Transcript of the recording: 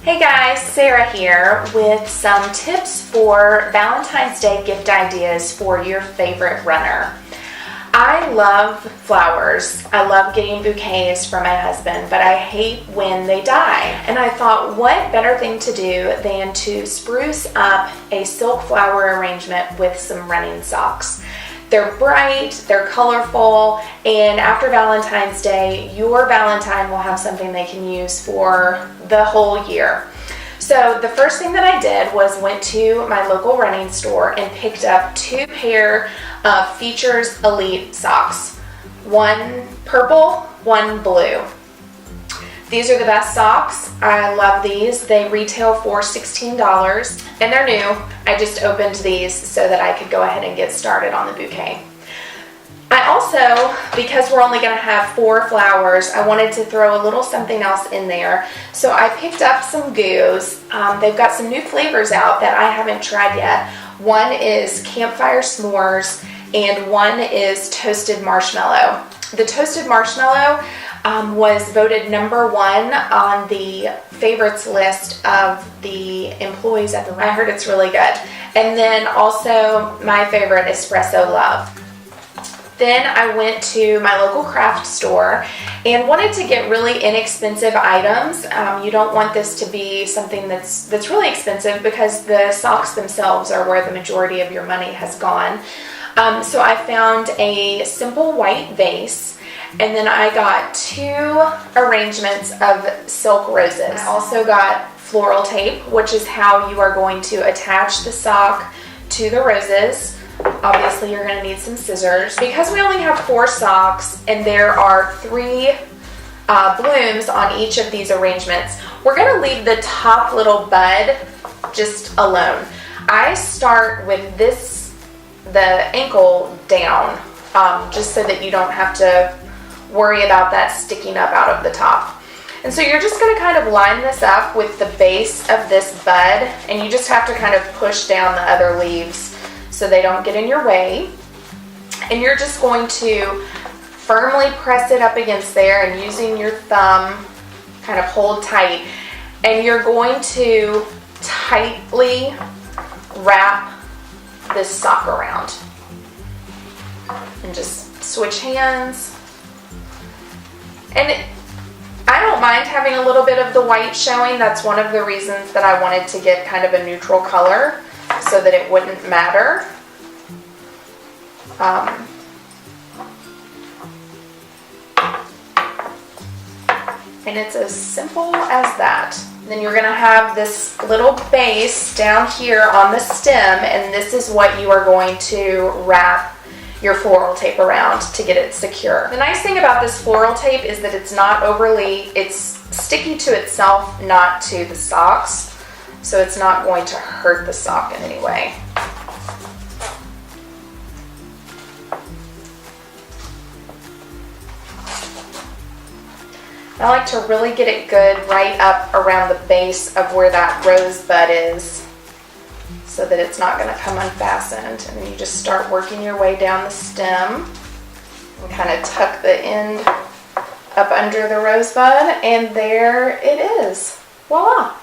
Hey guys, Sarah here with some tips for Valentine's Day gift ideas for your favorite runner. I love flowers. I love getting bouquets from my husband, but I hate when they die. And I thought, what better thing to do than to spruce up a silk flower arrangement with some running socks. They're bright, they're colorful, and after Valentine's Day, your Valentine will have something they can use for the whole year. So the first thing that I did was went to my local running store and picked up 2 pair of Feetures Elite socks. One purple, one blue. These are the best socks. I love these. They retail for $16 and they're new. I just opened these so that I could go ahead and get started on the bouquet. I also, because we're only going to have 4 flowers, I wanted to throw a little something else in there. So I picked up some goos. They've got some new flavors out that I haven't tried yet. One is campfire s'mores and one is toasted marshmallow. The toasted marshmallow was voted #1 on the favorites list of the employees at the restaurant. I heard it's really good. And then also my favorite, espresso love. Then I went to my local craft store and wanted to get really inexpensive items. You don't want this to be something that's really expensive because the socks themselves are where the majority of your money has gone. So I found a simple white vase, and then I got 2 arrangements of silk roses. I also got floral tape, which is how you are going to attach the sock to the roses. Obviously, you're going to need some scissors. Because we only have 4 socks and there are 3 blooms on each of these arrangements, we're going to leave the top little bud just alone. I start with the ankle down, just so that you don't have to worry about that sticking up out of the top. And so you're just going to kind of line this up with the base of this bud, and you just have to kind of push down the other leaves so they don't get in your way. And you're just going to firmly press it up against there and using your thumb kind of hold tight. And you're going to tightly wrap this sock around. And just switch hands. And I don't mind having a little bit of the white showing. That's one of the reasons that I wanted to get kind of a neutral color so that it wouldn't matter. And it's as simple as that. Then you're going to have this little base down here on the stem, and this is what you are going to wrap your floral tape around to get it secure. The nice thing about this floral tape is that it's not it's sticky to itself, not to the socks, so it's not going to hurt the sock in any way. I like to really get it good right up around the base of where that rosebud is so that it's not going to come unfastened. And then you just start working your way down the stem and kind of tuck the end up under the rosebud, and there it is. Voila!